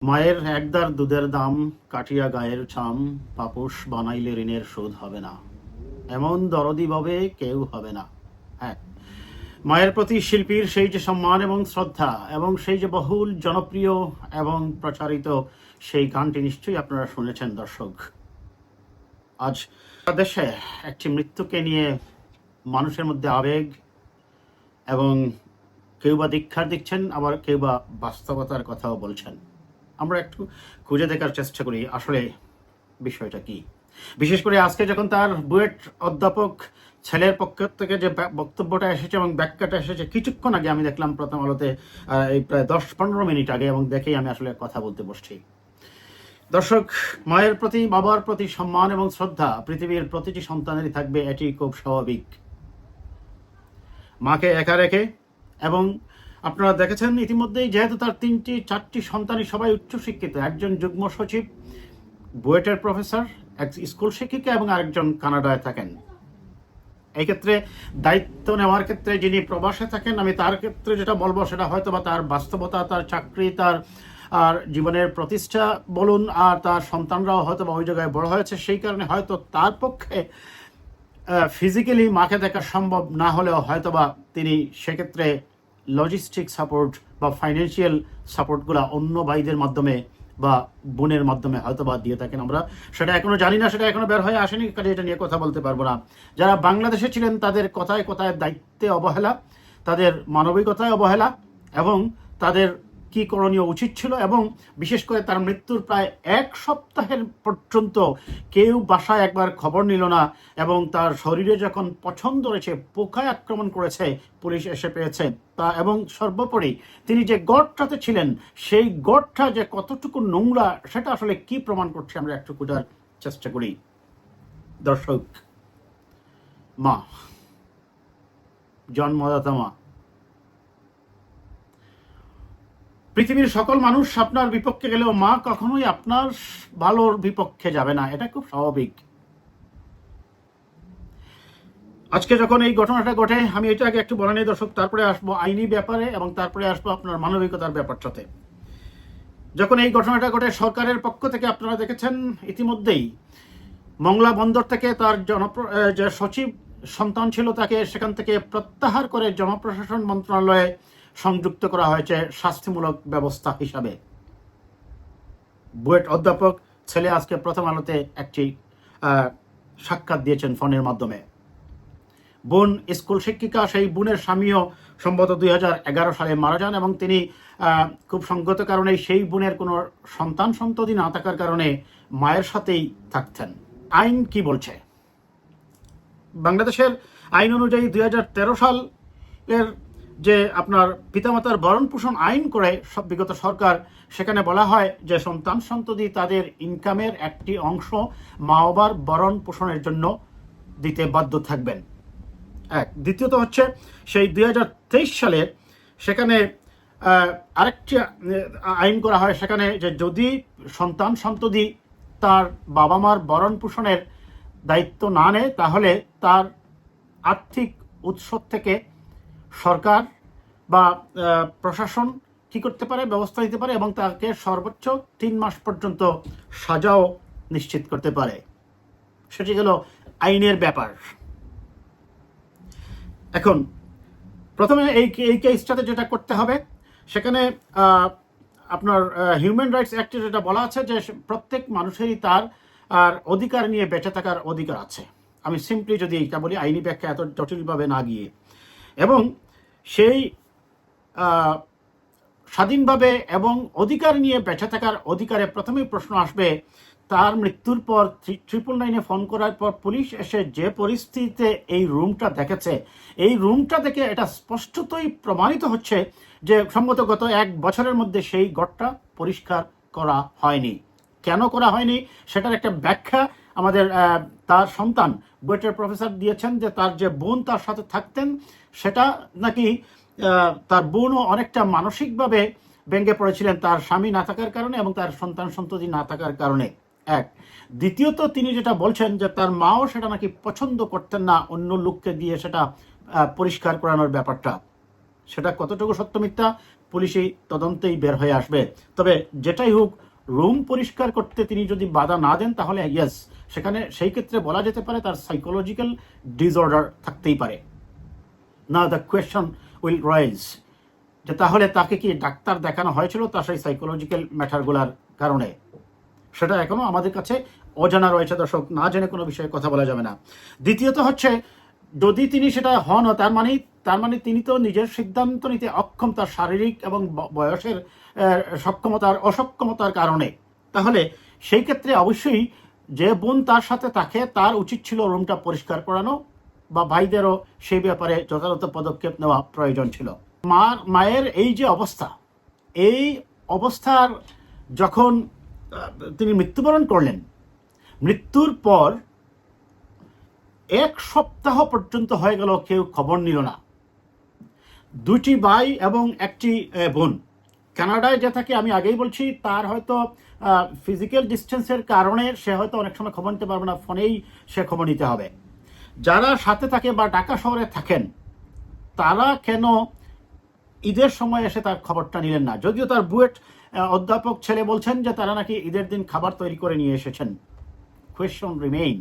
মায়ের একদার দুধের দাম কাটিয়া গায়ের ছাম, পাপোশ বানাইলে ঋণের শোধ হবে না, এমন দরদি ভাবে কেউ হবে না। হ্যাঁ, মায়ের প্রতি শিল্পীর সেই যে সম্মান এবং শ্রদ্ধা এবং সেই যে বহুল জনপ্রিয় এবং প্রচারিত সেই গানটি নিশ্চয়ই আপনারা শুনেছেন দর্শক। আজ দেশে একটি মৃত্যুকে নিয়ে মানুষের মধ্যে আবেগ এবং কেউ বা দীক্ষার দিচ্ছেন, আবার কেউ বা বাস্তবতার কথাও বলছেন। আমরা একটু খুঁজে দেখার চেষ্টা করি আসলে বিষয়টা কি। বিশেষ করে আজকে যখন তার বুয়েট অধ্যাপক ছেলের পক্ষ থেকে যে বক্তব্যটা এসেছে এবং ব্যাখ্যাটা এসেছে কিছুক্ষণ আগে আমি দেখলাম প্রথম আলোতে, এই প্রায় 10-15 মিনিট আগে, এবং দেখেই আমি আসলে কথা বলতে বসছি। দর্শক, মায়ের প্রতি বাবার প্রতি সম্মান এবং শ্রদ্ধা পৃথিবীর প্রতিটি সন্তানেরই থাকবে, এটি খুব স্বাভাবিক। মাকে একা রেখে, এবং আপনারা দেখেছেন ইতিমধ্যেই যেহেতু তার 3-4টি সন্তানই সবাই উচ্চশিক্ষিত, একজন যুগ্ম সচিব বুয়েটের প্রফেসর, এক স্কুল শিক্ষিকা এবং আরেকজন কানাডায় থাকেন। এই ক্ষেত্রে দায়িত্ব নেওয়ার ক্ষেত্রে যিনি প্রবাসে থাকেন, আমি তার ক্ষেত্রে যেটা বলবো সেটা হয়তো বা তার বাস্তবতা, তার চাকরি, তার আর জীবনের প্রতিষ্ঠা বলুন, আর তার সন্তানরাও হয়তো বা ওই জায়গায় বড় হয়েছে, সেই কারণে হয়তো তার পক্ষে ফিজিক্যালি মাকে দেখা সম্ভব না হলেও হয়তোবা তিনি সেক্ষেত্রে লজিস্টিক সাপোর্ট বা ফাইন্যান্সিয়াল সাপোর্টগুলো অন্য ভাইদের মাধ্যমে বা বোনের মাধ্যমে হয়তোবা দিয়ে থাকেন। আমরা সেটা এখনো জানি না, সেটা এখনো বের হয়ে আসেনি, কাজে এটা নিয়ে কথা বলতে পারবো না। যারা বাংলাদেশে ছিলেন তাদের কথায় কথায় দায়িত্বে অবহেলা, তাদের মানবিকতায় অবহেলা, এবং তাদের কি করণীয় উচিত ছিল, এবং বিশেষ করে তার মৃত্যুর প্রায় 1 সপ্তাহের পর্যন্ত কেউ বাসায় একবার খবর নিল না, এবং তার শরীরে যখন পছন্দ রয়েছে পোকায় আক্রমণ করেছে, পুলিশ এসে পেয়েছে তা, এবং সর্বোপরি তিনি যে গড়টাতে ছিলেন সেই গড়টা যে কতটুকু নোংরা সেটা আসলে কি প্রমাণ করছে আমরা একটু খোঁজার চেষ্টা করি। দর্শক, মা, জন্মদাতা মা, পৃথিবীর সকল মানুষ আপনার বিপক্ষে গেলেও মা কখনোই আপনার ভালোর বিপক্ষে যাবে না, এটা খুব স্বাভাবিক। আজকে যখন এই ঘটনাটা ঘটে, আমি এটা আগে একটু বলে নিই দর্শক, তারপরে আসবো আইনি ব্যাপারে এবং তারপরে আসবো আপনার মানবিকতার ব্যাপারটাতে। যখন এই ঘটনাটা ঘটে, সরকারের পক্ষ থেকে আপনারা দেখেছেন ইতিমধ্যেই মংলা বন্দর থেকে তার যে সচিব সন্তান ছিল তাকে সেখান থেকে প্রত্যাহার করে জনপ্রশাসন মন্ত্রণালয়ে সংযুক্ত করা হয়েছে শাস্তিমূলক ব্যবস্থা হিসাবে। বুয়েট অধ্যাপক ছেলে আজকে প্রথম আলোতে একটি সাক্ষাৎ দিয়েছেন ফোনের মাধ্যমে। বোন স্কুল শিক্ষিকা, সেই বোনের স্বামীও সম্ভবত 2011 সালে মারা যান, এবং তিনি খুব সঙ্গত কারণে সেই বোনের কোনো সন্তান সন্ততি না থাকার কারণে মায়ের সাথেই থাকতেন। আইন কি বলছে? বাংলাদেশের আইন অনুযায়ী 2013 সালের যে আপনার পিতামাতার ভরণ পোষণ আইন করে বিগত সরকার, সেখানে বলা হয় যে সন্তান সন্ততি তাদের ইনকামের একটি অংশ মা বাবার ভরণ পোষণের জন্য দিতে বাধ্য থাকবেন। এক, দ্বিতীয়ত হচ্ছে সেই 2023 সালে সেখানে আরেকটি আইন করা হয়, সেখানে যে যদি সন্তান সন্ততি তার বাবা মার ভরণ পোষণের দায়িত্ব না নেয়, তাহলে তার আর্থিক উৎস থেকে সরকার বা প্রশাসন কি করতে পারে, ব্যবস্থা নিতে পারে, এবং তাকে সর্বোচ্চ 3 মাস পর্যন্ত সাজাও নিশ্চিত করতে পারে। সেটি হলো আইনের ব্যাপার। এখন প্রথমে এই কেসটাতে যেটা করতে হবে, সেখানে আপনার হিউম্যান রাইটস অ্যাক্টে যেটা বলা আছে যে প্রত্যেক মানুষেরই তার আর অধিকার নিয়ে বেঁচে থাকার অধিকার আছে। আমি সিম্পলি যদি এটা বলি, আইনি ব্যাখ্যা এত জটিলভাবে না গিয়ে, এবং সেই স্বাধীনভাবে এবং অধিকার নিয়ে বেঁচে থাকার অধিকারে প্রথমেই প্রশ্ন আসবে, তার মৃত্যুর পর 999-এ ফোন করার পর পুলিশ এসে যে পরিস্থিতিতে এই রুমটা দেখেছে, এই রুমটা থেকে এটা স্পষ্টতই প্রমাণিত হচ্ছে যে সম্ভবত গত 1 বছরের মধ্যে সেই ঘরটা পরিষ্কার করা হয়নি। কেন করা হয়নি সেটার একটা ব্যাখ্যা আমাদের তার সন্তান বুয়েটের প্রফেসর দিয়েছেন, যে তার যে বোন তার সাথে থাকতেন, সেটা নাকি তার বোনও অনেকটা মানসিকভাবে ভেঙে পড়েছিলেন তার স্বামী না থাকার কারণে এবং তার সন্তান সন্ততি না থাকার কারণে। এক, দ্বিতীয়ত তিনি যেটা বলছেন যে তার মাও সেটা নাকি পছন্দ করতেন না অন্য লোককে দিয়ে সেটা পরিষ্কার করানোর ব্যাপারটা। সেটা কতটুকু সত্য মিথ্যা পুলিশি তদন্তেই বের হয়ে আসবে। তবে যেটাই হোক, রুম পরিষ্কার করতে তিনি যদি বাধা না দেন তাহলে ইয়েস, সেখানে সেই ক্ষেত্রে বলা যেতে পারে তার সাইকোলজিক্যাল ডিসঅর্ডার থাকতেই পারে। না, দ্য কোয়েশ্চন উইল রাইজ যে তাহলে তাকে কি ডাক্তার দেখানো হয়েছিল তার সেই সাইকোলজিক্যাল ম্যাটারগুলার কারণে? সেটা এখনো আমাদের কাছে অজানা রয়েছে দর্শক, না জেনে কোনো বিষয়ে কথা বলা যাবে না। দ্বিতীয়ত হচ্ছে, যদি তিনি সেটা হন, তার মানে তিনি তো নিজের সিদ্ধান্ত নিতে অক্ষম, তার শারীরিক এবং বয়সের অসক্ষমতার কারণে। তাহলে সেই ক্ষেত্রে অবশ্যই যে বোন তার সাথে থাকে তার উচিত ছিল রুমটা পরিষ্কার করানো, বা ভাইদেরও সেই ব্যাপারে যথাযথ পদক্ষেপ নেওয়া প্রয়োজন ছিল। মায়ের এই যে অবস্থা, এই অবস্থার যখন তিনি মৃত্যুবরণ করলেন, মৃত্যুর পর 1 সপ্তাহ পর্যন্ত হয়ে গেল কেউ খবর নিল না। 2টি ভাই এবং 1টি বোন কানাডায় যে থাকে, আমি আগেই বলছি, তার হয়তো ফিজিক্যাল ডিস্টেন্সের কারণে সে হয়তো অনেক সময় খবর নিতে পারবে না, ফোনেই সে খবর নিতে হবে। যারা সাথে থাকে বা ঢাকা শহরে থাকেন, তারা কেন ঈদের সময় এসে তার খবরটা নিলেন না? যদিও তার বুয়েট অধ্যাপক ছেলে বলছেন যে তারা নাকি ঈদের দিন খাবার তৈরি করে নিয়ে এসেছেন। কোয়েশ্চন রিমেইন,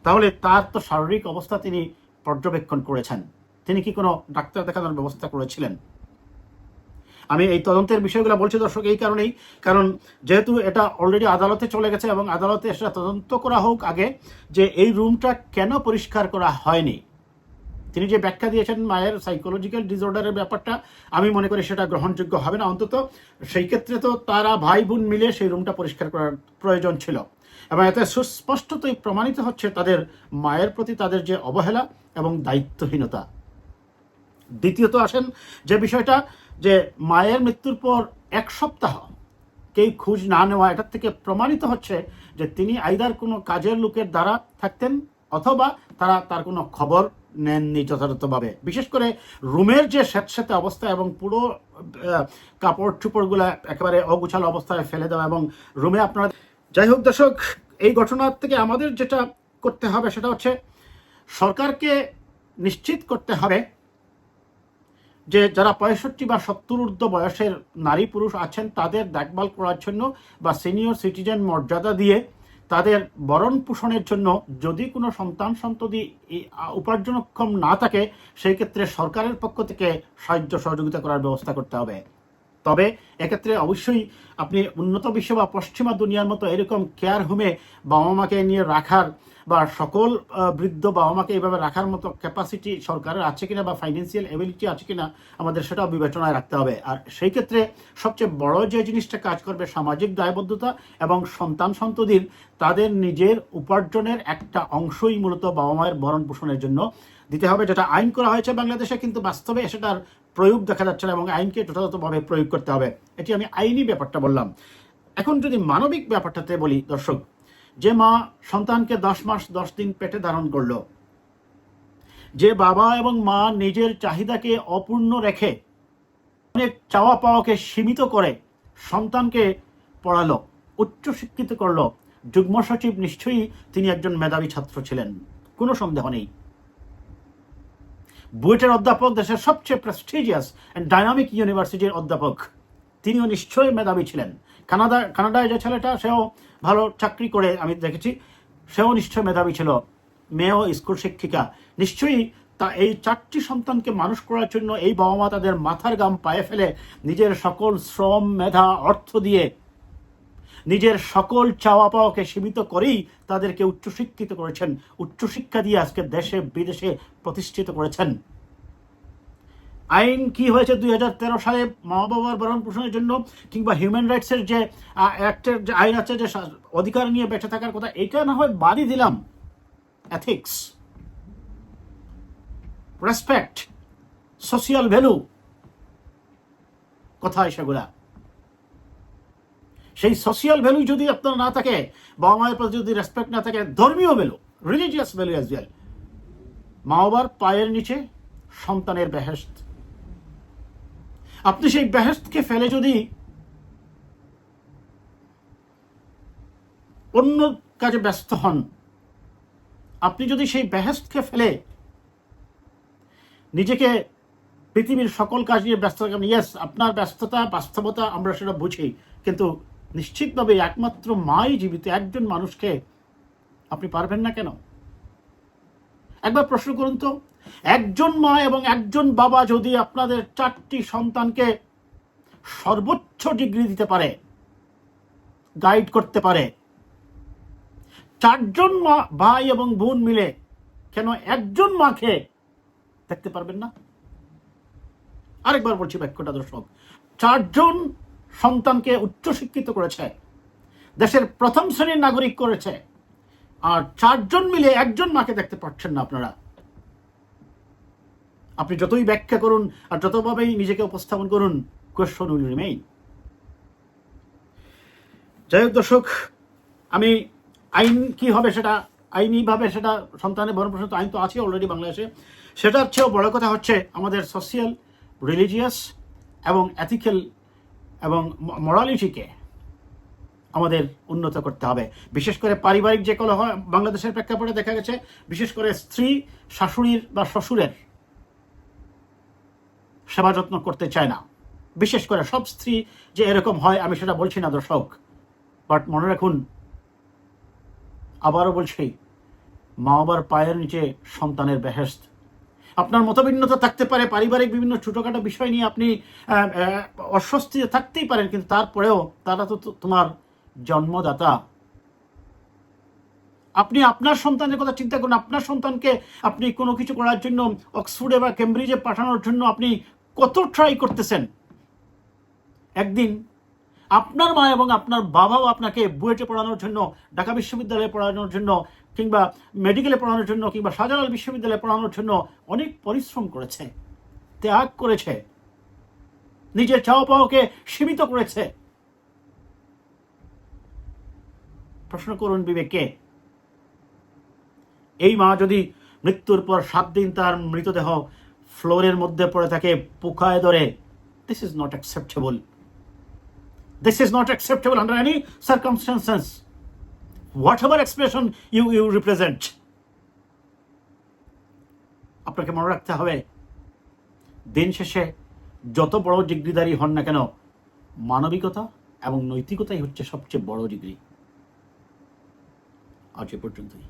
তাহলে তার তো শারীরিক অবস্থা তিনি পর্যবেক্ষণ করেছেন, তিনি কি কোনো ডাক্তার দেখানোর ব্যবস্থা করেছিলেন? আমি এই তদন্তের বিষয়গুলো বলছি দর্শক এই কারণেই, কারণ যেহেতু এটা অলরেডি আদালতে চলে গেছে এবং আদালতে সেটা তদন্ত করা হোক আগে, যে এই রুমটা কেন পরিষ্কার করা হয়নি। তিনি যে ব্যাখ্যা দিয়েছেন মায়ের সাইকোলজিক্যাল ডিসঅর্ডারের ব্যাপারটা, আমি মনে করি সেটা গ্রহণযোগ্য হবে না। অন্তত সেই ক্ষেত্রে তো তারা ভাই বোন মিলে সেই রুমটা পরিষ্কার করার প্রয়োজন ছিল, এবং এতে সুস্পষ্টতই প্রমাণিত হচ্ছে তাদের মায়ের প্রতি তাদের যে অবহেলা এবং দায়িত্বহীনতা। দ্বিতীয়ত আসেন যে বিষয়টা, যে মায়ের মৃত্যুর পর 1 সপ্তাহ কেউ খোঁজ না নেওয়া, এটার থেকে প্রমাণিত হচ্ছে যে তিনি আইদার কোনো কাজের লোকের দ্বারা থাকতেন, অথবা তার কোনো খবর নেননি যথাযথভাবে। বিশেষ করে রুমের যে স্যাঁতস্যাঁতে অবস্থা এবং পুরো কাপড় চোপড়গুলো একেবারে অগুছালো অবস্থায় ফেলে দেওয়া, এবং রুমে আপনারা, যাই হোক দর্শক, এই ঘটনার থেকে আমাদের যেটা করতে হবে সেটা হচ্ছে সরকারকে নিশ্চিত করতে হবে যে যারা 65 বা 70 ঊর্ধ্ব বয়সের নারী পুরুষ আছেন তাদের দেখভাল করার জন্য বা সিনিয়র সিটিজেন মর্যাদা দিয়ে তাদের ভরণ পোষণের জন্য, যদি কোনো সন্তান সন্ততি উপার্জনক্ষম না থাকে, সেই ক্ষেত্রে সরকারের পক্ষ থেকে সাহায্য সহযোগিতা করার ব্যবস্থা করতে হবে। তবে এক্ষেত্রে অবশ্যই আপনি উন্নত বিশ্ব বা পশ্চিমা দুনিয়ার মতো এরকম কেয়ার হোমে বাবা মাকে নিয়ে রাখার বা সকল বৃদ্ধ বাবা মাকে এইভাবে রাখার মতো ক্যাপাসিটি সরকারের আছে কিনা বা ফাইন্যান্সিয়াল এবিলিটি আছে কিনা, আমাদের সেটাও বিবেচনায় রাখতে হবে। আর সেই ক্ষেত্রে সবচেয়ে বড় যে জিনিসটা কাজ করবে, সামাজিক দায়বদ্ধতা এবং সন্তান সন্ততির তাদের নিজের উপার্জনের একটা অংশই মূলত বাবা মায়ের ভরণ পোষণের জন্য দিতে হবে, যেটা আইন করা হয়েছে বাংলাদেশে, কিন্তু বাস্তবে সেটার প্রয়োগ দেখা যাচ্ছে না এবং আইনকে যথাযথভাবে প্রয়োগ করতে হবে। এটি আমি আইনি ব্যাপারটা বললাম। এখন যদি মানবিক ব্যাপারটাতে বলি দর্শক, যে মা সন্তানকে 10 মাস 10 দিন পেটে ধারণ করলো, যে বাবা এবং মা নিজের চাহিদাকে অপূর্ণ রেখে অনেক চাওয়া পাওয়াকে সীমিত করে সন্তানকে পড়ালো, উচ্চশিক্ষিত করলো, যুগ্ম সচিব নিশ্চয়ই তিনি একজন মেধাবী ছাত্র ছিলেন, কোনো সন্দেহ নেই। বুয়েটের অধ্যাপক, দেশের সবচেয়ে প্রেস্টিজিয়াস অ্যান্ড ডাইনামিক ইউনিভার্সিটির অধ্যাপক, তিনিও নিশ্চয়ই মেধাবী ছিলেন। কানাডায় যে ছেলেটা, সেও ভালো চাকরি করে আমি দেখেছি, সেও নিশ্চয় মেধাবী ছিল, মেয়েও স্কুল শিক্ষিকা। নিশ্চয়ই এই 4টি সন্তানকে মানুষ করার জন্য এই বাবা মা তাদের মাথার ঘাম পায়ে ফেলে নিজের সকল শ্রম, মেধা, অর্থ দিয়ে, নিজের সকল চাওয়া পাওয়াকে সীমিত করেই তাদেরকে উচ্চশিক্ষিত করেছেন, উচ্চশিক্ষা দিয়ে আজকে দেশে বিদেশে প্রতিষ্ঠিত করেছেন। আইন কি হয়েছে 2013 সালে মা বাবার ভরণ পোষণের জন্য, কিংবা হিউম্যান রাইটসের যে অ্যাক্টের যে আইন আছে, যে অধিকার নিয়ে বেঁচে থাকার কথা, এটা না হয় বাদই দিলাম, এথিক্স, রেসপেক্ট, সোশিয়াল ভ্যালু কোথায় সেগুলা? সেই সোশিয়াল ভ্যালু যদি আপনার না থাকে, বাবা মায়ের প্রতি যদি রেসপেক্ট না থাকে, ধর্মীয় value, religious value as well, মা বাবার পায়ের নিচে সন্তানের বেহেশত, আপনি সেই বেহেশতকে ফেলে যদি অন্য কাজে ব্যস্ত হন, আপনি যদি সেই বেহেশতকে ফেলে নিজেকে পৃথিবীর সকল কাজ নিয়ে ব্যস্ত থাকেন। ইয়েস, আপনার ব্যস্ততা, বাস্তবতা আমরা সেটা বুঝি, কিন্তু নিশ্চিতভাবে একমাত্র মাই জীবিত। একজন মানুষকে আপনি পারবেন না কেন? একবার প্রশ্ন করুন তো, একজন মা এবং একজন বাবা যদি আপনাদের 4টি সন্তানকে সর্বোচ্চ ডিগ্রি দিতে পারে, গাইড করতে পারে, 4জন মা ভাই এবং বোন মিলে কেন একজন মাকে দেখতে পারবেন না? আরেকবার বলছি বাক্যটা দর্শক, 4জন সন্তানকে উচ্চশিক্ষিত করেছে, দেশের প্রথম শ্রেণীর নাগরিক করেছে, আর 4জন মিলে একজন মাকে দেখতে পাচ্ছেন না আপনারা। আপনি যতই ব্যাখ্যা করুন আর যতভাবেই নিজেকে উপস্থাপন করুন, কোয়েশ্চন উইল রিমেইন। যাই হোক দর্শক, আমি আইন কি হবে সেটা, আইনিভাবে সেটা সন্তানের ভরণ পোষণ আইন তো আছে অলরেডি বাংলাদেশে, সেটার চেয়েও বড় কথা হচ্ছে আমাদের সোশিয়াল, রিলিজিয়াস এবং এথিক্যাল এবং মোরালিটিকে আমাদের উন্নত করতে হবে। বিশেষ করে পারিবারিক যে কলহ বাংলাদেশের প্রেক্ষাপটে দেখা গেছে, বিশেষ করে স্ত্রী শাশুড়ির বা শ্বশুরের সেবা যত্ন করতে চায় না। বিশেষ করে সব স্ত্রী যে এরকম হয় আমি সেটা বলছি না দর্শক, বাট মনে রাখুন, আবারও বলছি, মা বাবার পায়ের নিচে সন্তানের বেহেশত। আপনার মতভিন্নতা থাকতে পারে, পারিবারিক বিভিন্ন ছোটোখাটো বিষয় নিয়ে আপনি অস্বস্তিতে থাকতেই পারেন, কিন্তু তারপরেও তারা তো তোমার জন্মদাতা। আপনি আপনার সন্তানের কথা চিন্তা করুন। আপনার সন্তানকে আপনি কোনো কিছু করার জন্য অক্সফোর্ডে বা কেমব্রিজে পাঠানোর জন্য আপনি কত ট্রাই করতেছেন। একদিন আপনার মা এবং আপনার বাবাও আপনাকে বুয়েটে পড়ানোর জন্য, ঢাকা বিশ্ববিদ্যালয়ে পড়ানোর জন্য, কিংবা মেডিকেলে পড়ানোর জন্য, কিংবা শাহজালাল বিশ্ববিদ্যালয়ে পড়ানোর জন্য অনেক পরিশ্রম করেছে, ত্যাগ করেছে, নিজের চাওয়া পাওয়াকে সীমিত করেছে। প্রশ্ন করুন বিবেককে, এই মা যদি মৃত্যুর পর 7 দিন তার মৃতদেহ ফ্লোরের মধ্যে পড়ে থাকে পোকায় ধরে, this is not acceptable. This is not acceptable under any circumstances, whatever expression you represent. আপনাকে মনে রাখতে হবে, দিন শেষে যত বড় ডিগ্রিধারী হন না কেন, মানবিকতা এবং নৈতিকতাই হচ্ছে সবচেয়ে বড় ডিগ্রি। আজ এ পর্যন্তই।